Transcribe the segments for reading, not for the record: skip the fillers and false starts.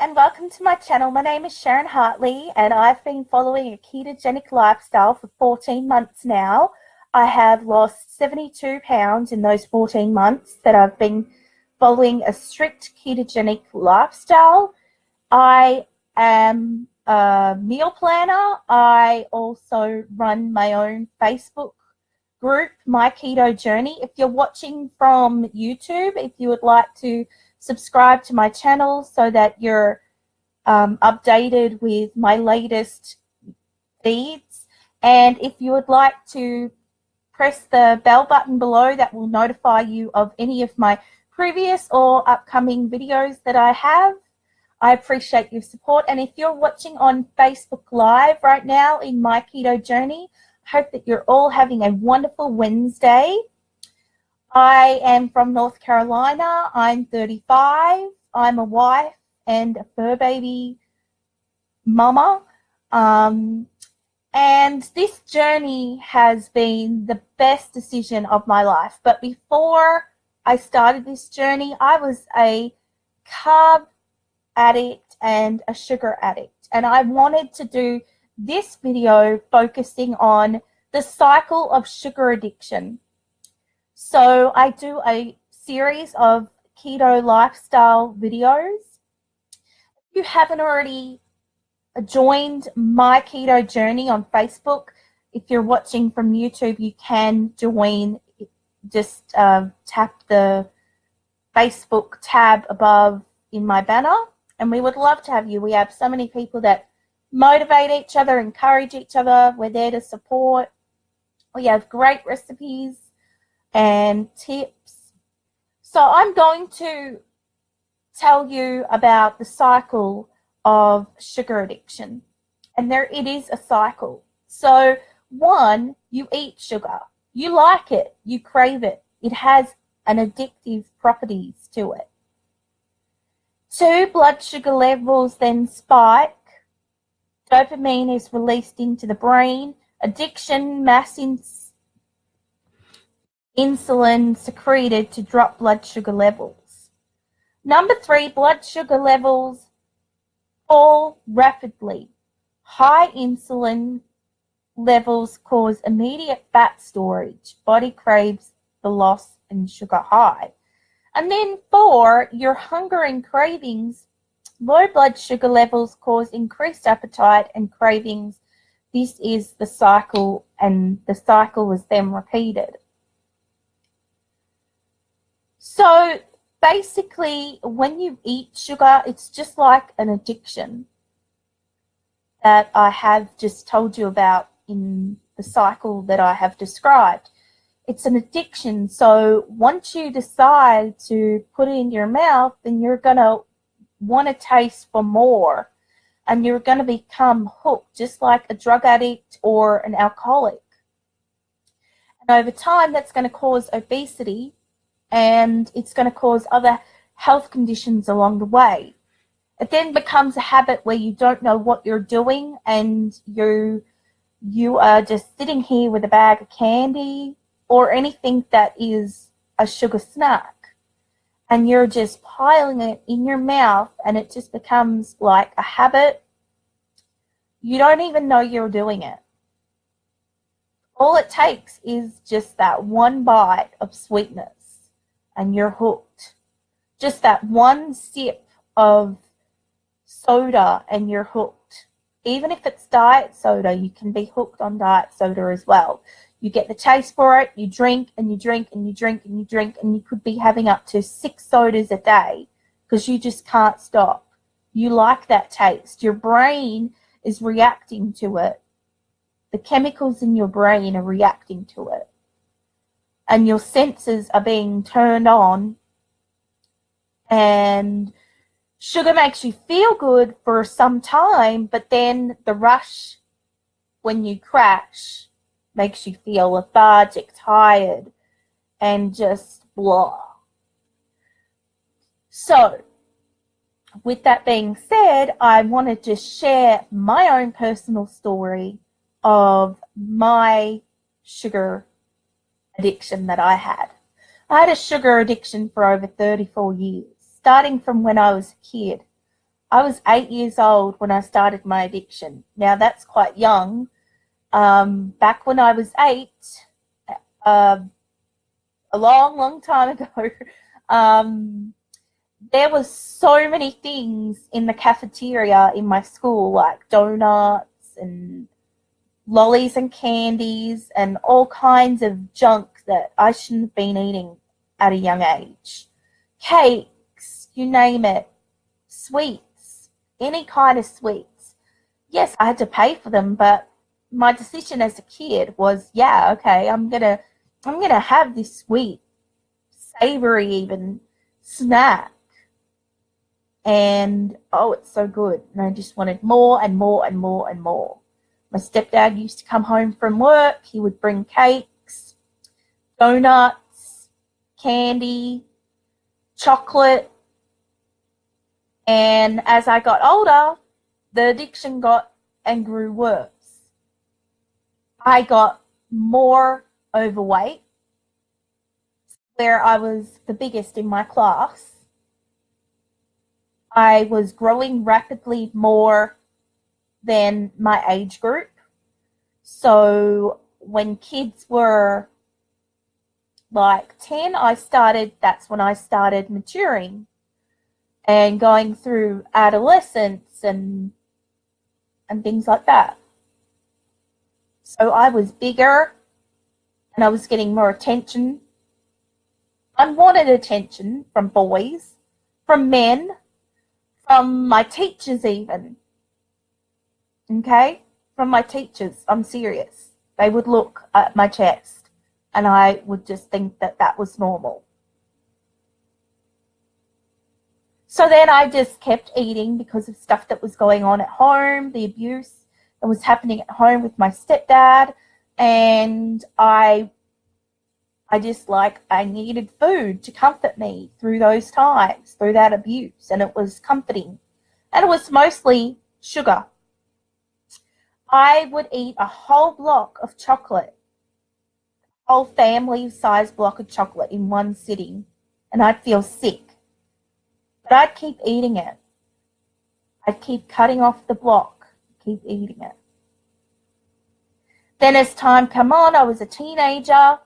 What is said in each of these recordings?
and welcome to my channel. My name is Sharon Hartley and I've been following a ketogenic lifestyle for 14 months now. I have lost 72 pounds in those 14 months that I've been following a strict ketogenic lifestyle. I am a meal planner. I also run my own Facebook group, My Keto Journey. If you're watching from YouTube, if you would like to subscribe to my channel so that you're updated with my latest feeds, and if you would like to press the bell button below, that will notify you of any of my previous or upcoming videos that I have. I appreciate your support. And if you're watching on Facebook Live right now in My Keto Journey, I hope that you're all having a wonderful Wednesday. I am from North Carolina. I'm 35. I'm a wife and a fur baby mama. And this journey has been the best decision of my life. But before I started this journey, I was a carb addict and a sugar addict. And I wanted to do this video focusing on the cycle of sugar addiction. So I do a series of keto lifestyle videos. If you haven't already joined My Keto Journey on Facebook, if you're watching from YouTube, you can join. Just tap the Facebook tab above in my banner, and we would love to have you. We have so many people that motivate each other, encourage each other. We're there to support. We have great recipes and tips. So I'm going to tell you about the cycle of sugar addiction. And there it is, a cycle. So 1, you eat sugar. You like it. You crave it. It has an addictive properties to it. 2, blood sugar levels then spike. Dopamine is released into the brain. Addiction, insulin secreted to drop blood sugar levels. Number 3, blood sugar levels fall rapidly. High insulin levels cause immediate fat storage. Body craves the loss and sugar high. And then 4, your hunger and cravings. Low blood sugar levels cause increased appetite and cravings. This is the cycle, and the cycle is then repeated. So basically, when you eat sugar, it's just like an addiction that I have just told you about in the cycle that I have described. It's an addiction. So once you decide to put it in your mouth, then you're going to want to taste for more, and you're going to become hooked, just like a drug addict or an alcoholic. And over time, that's going to cause obesity, and it's going to cause other health conditions along the way. It then becomes a habit where you don't know what you're doing, and you are just sitting here with a bag of candy or anything that is a sugar snack, and you're just piling it in your mouth, and it just becomes like a habit. You don't even know you're doing it. All it takes is just that one bite of sweetness, and you're hooked. Just that one sip of soda and you're hooked. Even if it's diet soda, you can be hooked on diet soda as well. You get the taste for it, you drink and you drink and you drink and you drink, and you could be having up to 6 sodas a day because you just can't stop. You like that taste. Your brain is reacting to it. The chemicals in your brain are reacting to it. And your senses are being turned on, and sugar makes you feel good for some time, but then the rush when you crash makes you feel lethargic, tired, and just blah. So, with that being said, I wanted to share my own personal story of my sugar addiction that I had. I had a sugar addiction for over 34 years, starting from when I was a kid. I was 8 years old when I started my addiction. Now, that's quite young. Back when I was 8, a long, long time ago, there was so many things in the cafeteria in my school, like donuts and lollies and candies and all kinds of junk that I shouldn't have been eating at a young age. Cakes, you name it, sweets, any kind of sweets. Yes, I had to pay for them, but my decision as a kid was, yeah, okay, I'm gonna have this sweet, savory even snack. And oh, it's so good. And I just wanted more and more and more and more. My stepdad used to come home from work. He would bring cakes, donuts, candy, chocolate. And as I got older, the addiction got and grew worse. I got more overweight, where I was the biggest in my class. I was growing rapidly more than my age group. So when kids were like 10, that's when I started maturing and going through adolescence and things like that. So I was bigger and I was getting more attention, unwanted attention from boys, from men, from my teachers even. Okay? From my teachers, I'm serious. They would look at my chest and I would just think that that was normal. So then I just kept eating because of stuff that was going on at home, the abuse that was happening at home with my stepdad, and I needed food to comfort me through those times, through that abuse, and it was comforting. And it was mostly sugar. I would eat a whole block of chocolate, a whole family-sized block of chocolate in one sitting, and I'd feel sick. But I'd keep eating it. I'd keep cutting off the block, keep eating it. Then as time came on, I was a teenager,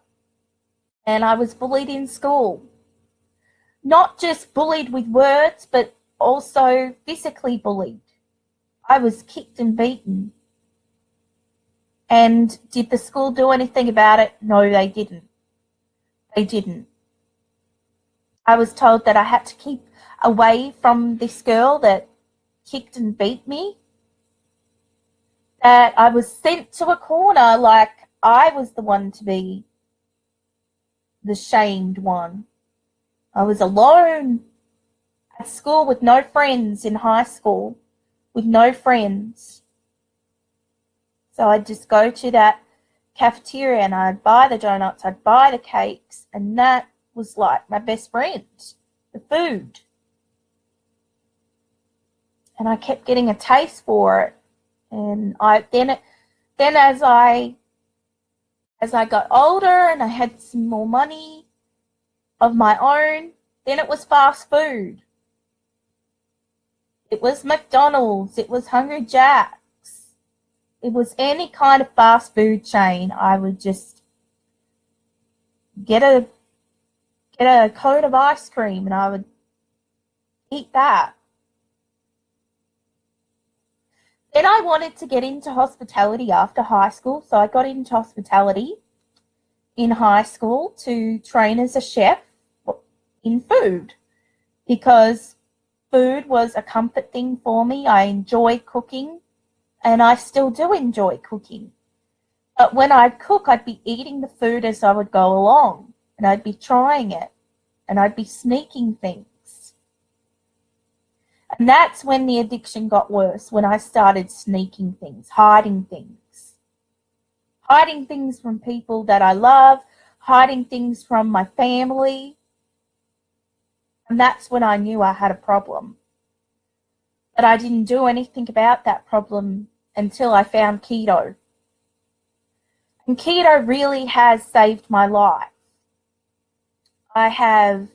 and I was bullied in school. Not just bullied with words, but also physically bullied. I was kicked and beaten. And did the school do anything about it? No, they didn't. They didn't. I was told that I had to keep away from this girl that kicked and beat me. That I was sent to a corner like I was the one to be the shamed one. I was alone at school with no friends, in high school, with no friends. So I'd just go to that cafeteria and I'd buy the donuts, I'd buy the cakes, and that was like my best friend, the food. And I kept getting a taste for it. And then as I got older and I had some more money of my own, then it was fast food. It was McDonald's, it was Hungry Jack's. It was any kind of fast food chain. I would just get a cone of ice cream and I would eat that. Then I wanted to get into hospitality after high school, so I got into hospitality in high school to train as a chef in food, because food was a comfort thing for me. I enjoy cooking, and I still do enjoy cooking. But when I'd cook, I'd be eating the food as I would go along, and I'd be trying it, and I'd be sneaking things. And that's when the addiction got worse, when I started sneaking things, hiding things. Hiding things from people that I love, hiding things from my family. And that's when I knew I had a problem. But I didn't do anything about that problem until I found keto. And keto really has saved my life. I have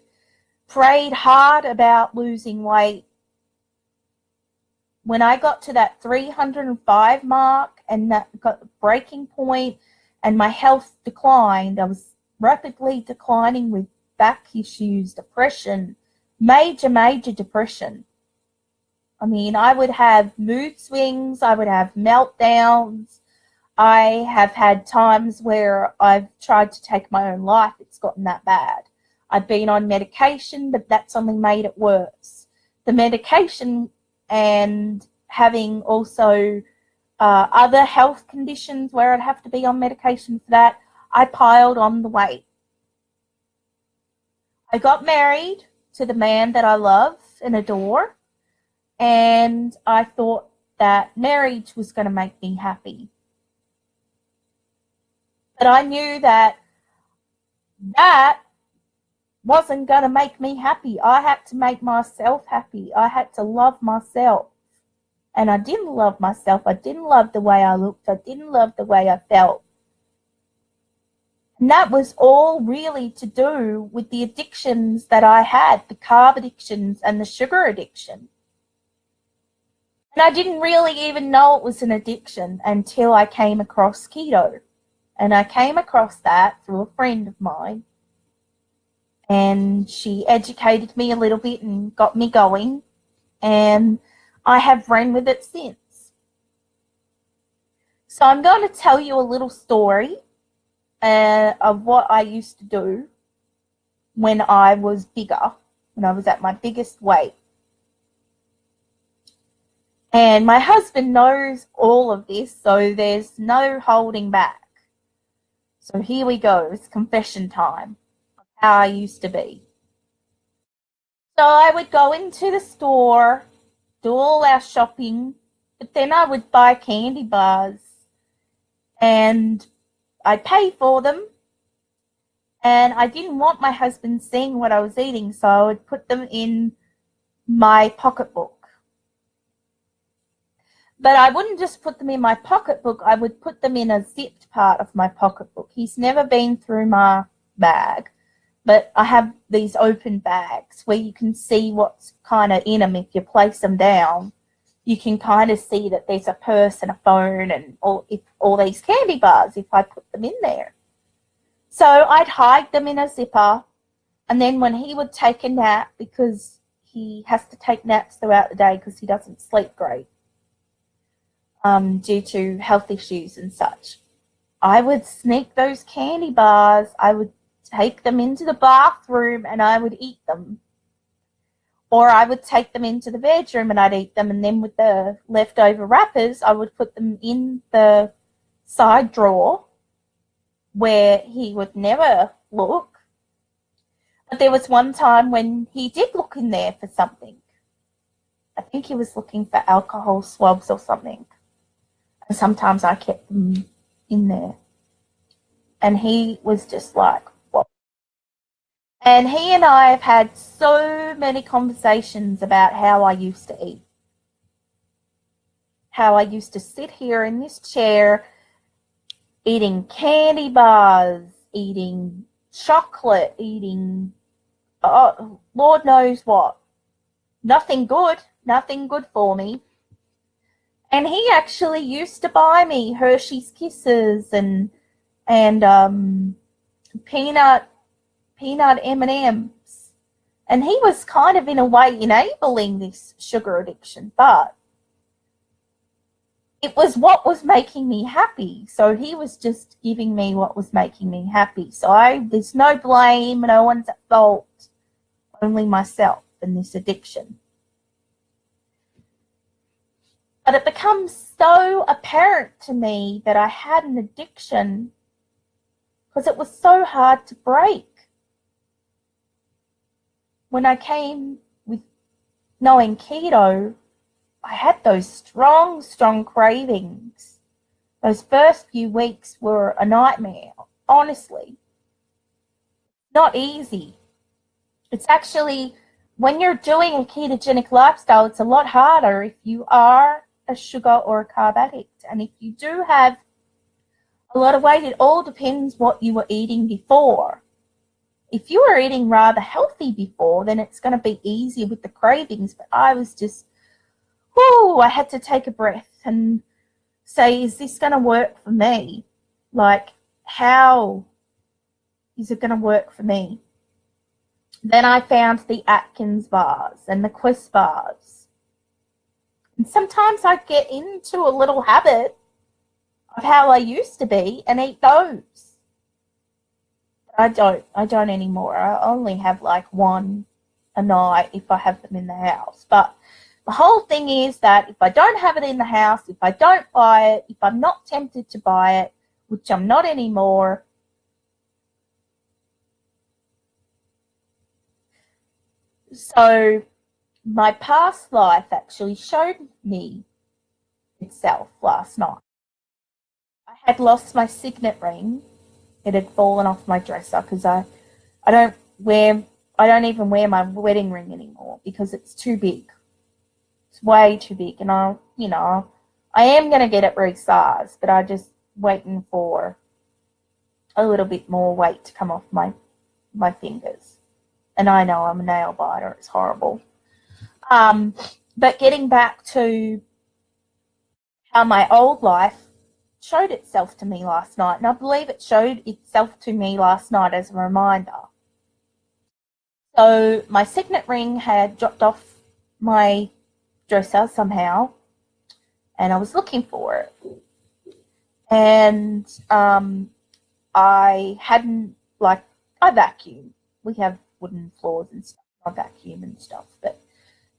prayed hard about losing weight. when I got to that 305 mark and that got the breaking point and my health declined, I was rapidly declining with back issues, depression, major depression. I mean, I would have mood swings, I would have meltdowns. I have had times where I've tried to take my own life. It's gotten that bad. I've been on medication, but that's only made it worse. The medication and having also other health conditions where I'd have to be on medication for that, I piled on the weight. I got married to the man that I love and adore, and I thought that marriage was going to make me happy. But I knew that that wasn't going to make me happy. I had to make myself happy. I had to love myself. And I didn't love myself. I didn't love the way I looked. I didn't love the way I felt. And that was all really to do with the addictions that I had, the carb addictions and the sugar addiction. And I didn't really even know it was an addiction until I came across keto. And I came across that through a friend of mine. And she educated me a little bit and got me going. And I have ran with it since. So I'm going to tell you a little story of what I used to do when I was bigger, when I was at my biggest weight. And my husband knows all of this, so there's no holding back. So here we go. It's confession time of how I used to be. So I would go into the store, do all our shopping, but then I would buy candy bars and I'd pay for them. And I didn't want my husband seeing what I was eating, so I would put them in my pocketbook. But I wouldn't just put them in my pocketbook, I would put them in a zipped part of my pocketbook. He's never been through my bag, but I have these open bags where you can see what's kind of in them. If you place them down, you can kind of see that there's a purse and a phone and all these candy bars if I put them in there. So I'd hide them in a zipper, and then when he would take a nap, because he has to take naps throughout the day because he doesn't sleep great due to health issues and such, I would sneak those candy bars, I would take them into the bathroom and I would eat them. Or I would take them into the bedroom and I'd eat them, and then with the leftover wrappers, I would put them in the side drawer where he would never look. But there was one time when he did look in there for something. I think he was looking for alcohol swabs or something. And sometimes I kept them in there. And he was just like, what? And he and I have had so many conversations about how I used to eat. How I used to sit here in this chair eating candy bars, eating chocolate, eating, oh, Lord knows what. Nothing good for me. And he actually used to buy me Hershey's Kisses and peanut M&Ms. And he was kind of in a way enabling this sugar addiction, but it was what was making me happy. So he was just giving me what was making me happy. So there's no blame, no one's at fault, only myself and this addiction. But it becomes so apparent to me that I had an addiction because it was so hard to break. When I came with knowing keto, I had those strong cravings. Those first few weeks were a nightmare, honestly. Not easy. It's actually, when you're doing a ketogenic lifestyle, it's a lot harder if you are a sugar or a carb addict. And if you do have a lot of weight, it all depends what you were eating before. If you were eating rather healthy before, then it's going to be easier with the cravings. But I was just, I had to take a breath and say, is this going to work for me? Like, how is it going to work for me? Then I found the Atkins bars and the Quest bars. And sometimes I get into a little habit of how I used to be and eat those. I don't anymore. I only have like one a night if I have them in the house. But the whole thing is that if I don't have it in the house, if I don't buy it, if I'm not tempted to buy it, which I'm not anymore, so my past life actually showed me itself last night. I had lost my signet ring. It had fallen off my dresser because I don't even wear my wedding ring anymore because it's too big. It's way too big, and I am going to get it resized, but I'm just waiting for a little bit more weight to come off my fingers. And I know I'm a nail biter. It's horrible. But getting back to how my old life showed itself to me last night, and I believe it showed itself to me last night as a reminder. So my signet ring had dropped off my dresser somehow, and I was looking for it. And I hadn't, like, I vacuum. We have wooden floors and stuff. I vacuum and stuff, but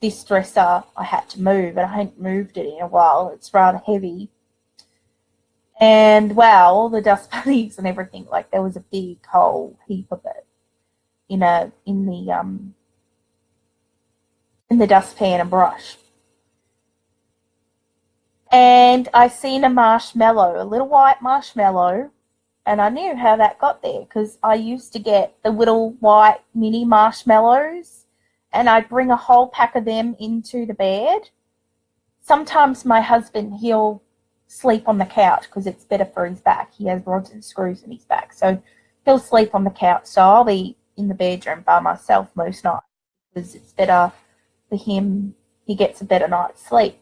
this dresser I had to move, and I hadn't moved it in a while. It's rather heavy. And wow, all the dust bunnies and everything, like there was a big whole heap of it, in the dustpan and brush. And I seen a marshmallow, a little white marshmallow, and I knew how that got there because I used to get the little white mini marshmallows, and I'd bring a whole pack of them into the bed. Sometimes my husband, he'll sleep on the couch because it's better for his back. He has rods and screws in his back, so he'll sleep on the couch. So I'll be in the bedroom by myself most nights because it's better for him. He gets a better night's sleep.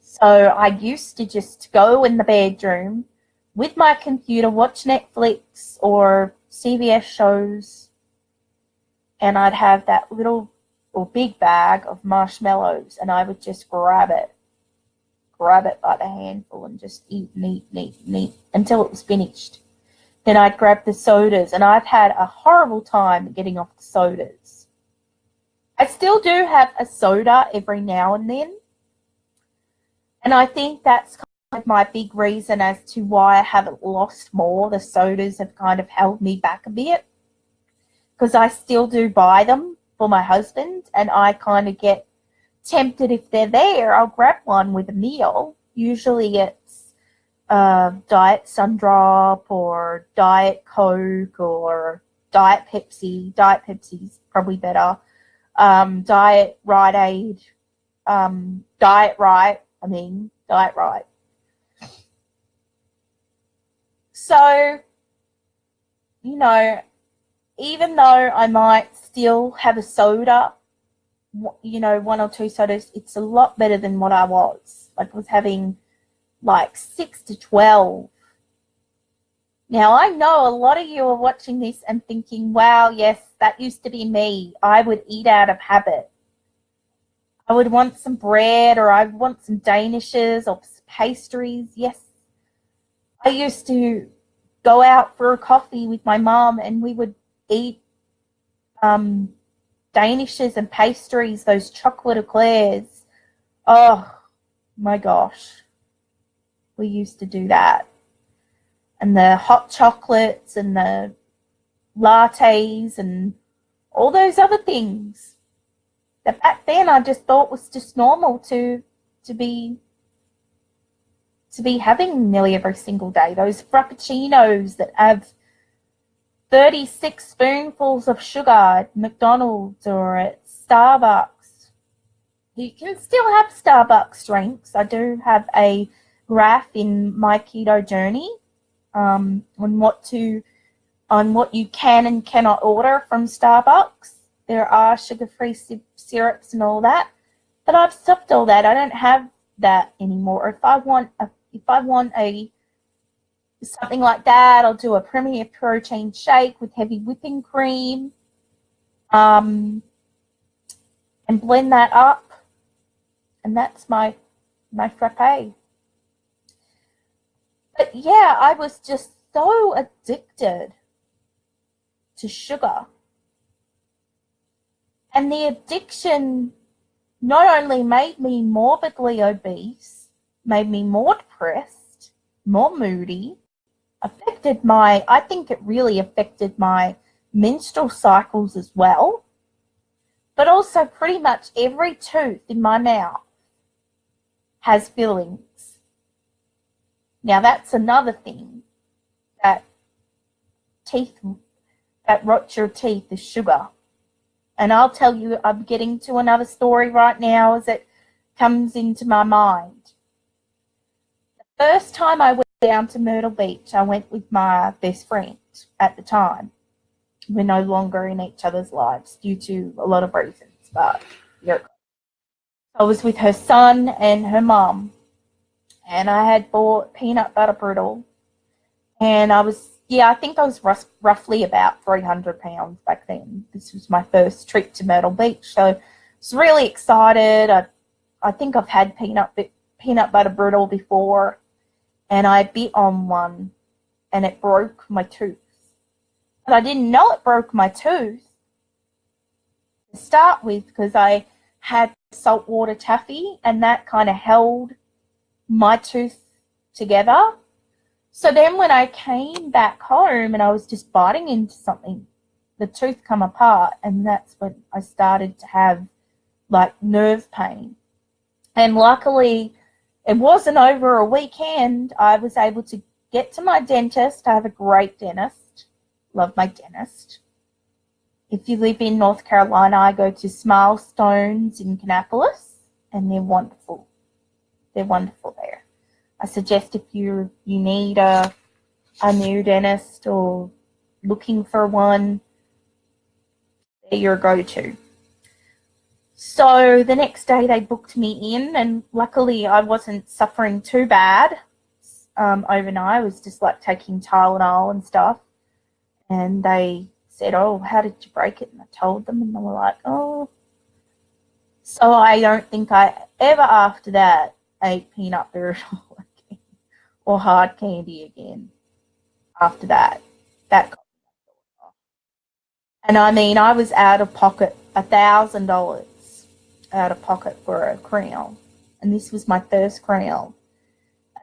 So I used to just go in the bedroom with my computer, watch Netflix or CBS shows, and I'd have that little or big bag of marshmallows, and I would just grab it by the handful and just eat until it was finished. Then I'd grab the sodas, and I've had a horrible time getting off the sodas. I still do have a soda every now and then, and I think that's kind of my big reason as to why I haven't lost more. The sodas have kind of held me back a bit because I still do buy them for my husband, and I kind of get tempted if they're there. I'll grab one with a meal. Usually it's Diet Sundrop or Diet Coke or Diet Pepsi. Diet Pepsi's probably better. Diet Rite Aid. Diet Right. So, even though I might still have a soda, one or two sodas, it's a lot better than what I was. Like, I was having like 6 to 12. Now, I know a lot of you are watching this and thinking, wow, yes, that used to be me. I would eat out of habit. I would want some bread, or I'd want some danishes or pastries. Yes, I used to go out for a coffee with my mom, and we would eat danishes and pastries, those chocolate eclairs. Oh my gosh, we used to do that. And the hot chocolates and the lattes and all those other things that back then I just thought was just normal to be having nearly every single day. Those frappuccinos that have 36 spoonfuls of sugar at McDonald's or at Starbucks. You can still have Starbucks drinks. I do have a graph in my keto journey on what you can and cannot order from Starbucks. There are sugar-free syrups and all that, But I've stopped all that. I don't have that anymore. If I want something like that, I'll do a Premier protein shake with heavy whipping cream, and blend that up, and that's my frappe. But yeah, I was just so addicted to sugar. And the addiction not only made me morbidly obese, made me more depressed, more moody, I think it really affected my menstrual cycles as well, but also pretty much every tooth in my mouth has fillings. Now that's another thing that rots your teeth is sugar. And I'll tell you, I'm getting to another story right now as it comes into my mind. The first time I went down to Myrtle Beach, I went with my best friend at the time. We're no longer in each other's lives due to a lot of reasons, but yeah. I was with her son and her mum, and I had bought peanut butter brittle, and I think I was roughly about 300 pounds back then. This was my first trip to Myrtle Beach, so I was really excited. I think I've had peanut butter brittle before, and I bit on one, and it broke my tooth. But I didn't know it broke my tooth to start with because I had saltwater taffy, and that kind of held my tooth together. So then when I came back home and I was just biting into something, the tooth come apart, and that's when I started to have like nerve pain. And luckily it wasn't over a weekend. I was able to get to my dentist. I have a great dentist. Love my dentist. If you live in North Carolina, I go to Smile Stones in Kannapolis, and they're wonderful. They're wonderful there. I suggest if you need a new dentist or looking for one, they're your go-to. So the next day they booked me in, and luckily I wasn't suffering too bad overnight. I was just like taking Tylenol and stuff, and they said, "Oh, how did you break it?" And I told them, and they were like, "Oh." So I don't think I ever after that ate peanut butter again or hard candy again after that. That got me off. And I mean, I was out of pocket $1,000 out of pocket for a crown, and this was my first crown.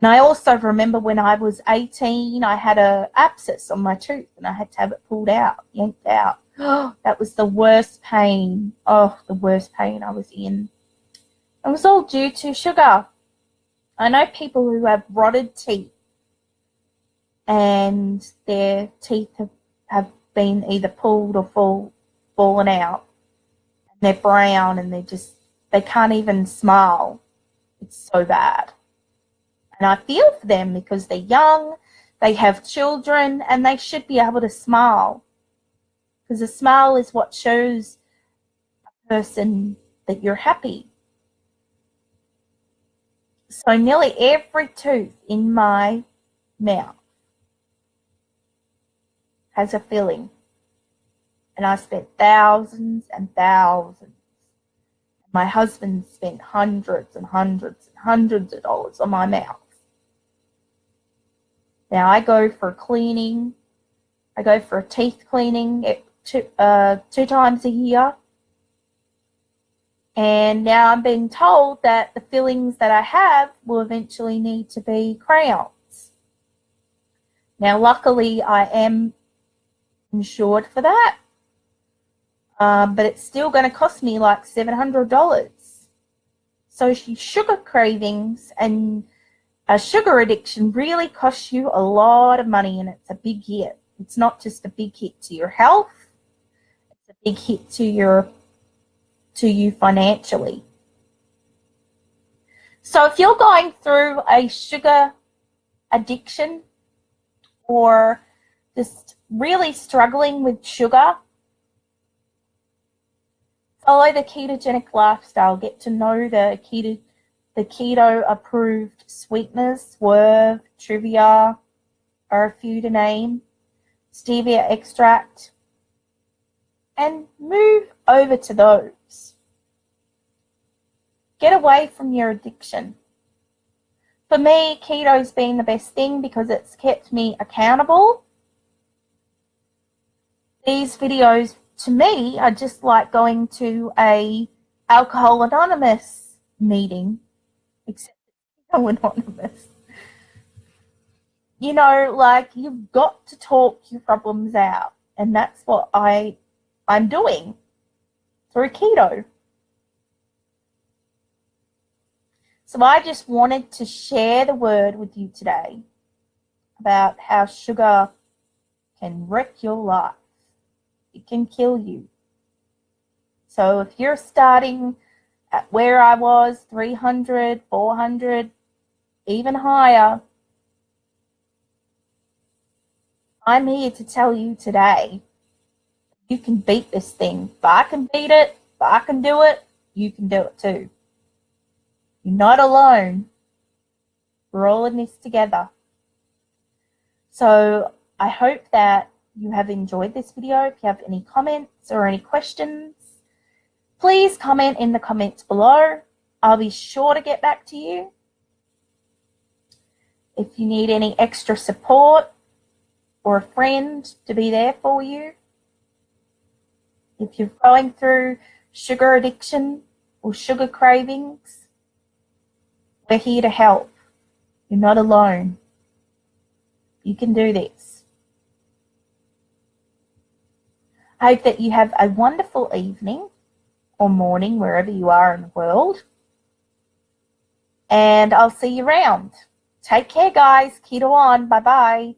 And I also remember when I was 18, I had an abscess on my tooth, and I had to have it pulled out, yanked out. Oh, that was the worst pain. Oh, the worst pain I was in. It was all due to sugar. I know people who have rotted teeth, and their teeth have been either pulled or fallen out. And they're brown, and they can't even smile. It's so bad. And I feel for them because they're young, they have children, and they should be able to smile. Because a smile is what shows a person that you're happy. So nearly every tooth in my mouth has a filling. And I spent thousands and thousands. My husband spent hundreds and hundreds and hundreds of dollars on my mouth. Now I go for cleaning. I go for a teeth cleaning two times a year. And now I'm being told that the fillings that I have will eventually need to be crowns. Now, luckily, I am insured for that. But it's still going to cost me like $700. So sugar cravings and a sugar addiction really costs you a lot of money, and it's a big hit. It's not just a big hit to your health, it's a big hit to you financially. So if you're going through a sugar addiction or just really struggling with sugar, Follow the ketogenic lifestyle. Get to know the keto approved sweeteners, Swerve, Trivia, are a few to name, stevia extract, and move over to those. Get away from your addiction. For me, keto's been the best thing because it's kept me accountable. These videos, to me, are just like going to a Alcohol Anonymous meeting, except no anonymous. You know, like, you've got to talk your problems out, and that's what I'm doing through keto. So I just wanted to share the word with you today about how sugar can wreck your life. It can kill you. So if you're starting at where I was, 300, 400, even higher, I'm here to tell you today, you can beat this thing. If I can beat it, if I can do it, you can do it too. You're not alone. We're all in this together. So I hope that you have enjoyed this video. If you have any comments or any questions, please comment in the comments below. I'll be sure to get back to you. If you need any extra support or a friend to be there for you, if you're going through sugar addiction or sugar cravings, we're here to help. You're not alone. You can do this. I hope that you have a wonderful evening or morning wherever you are in the world. And I'll see you around. Take care, guys. Keto on. Bye-bye.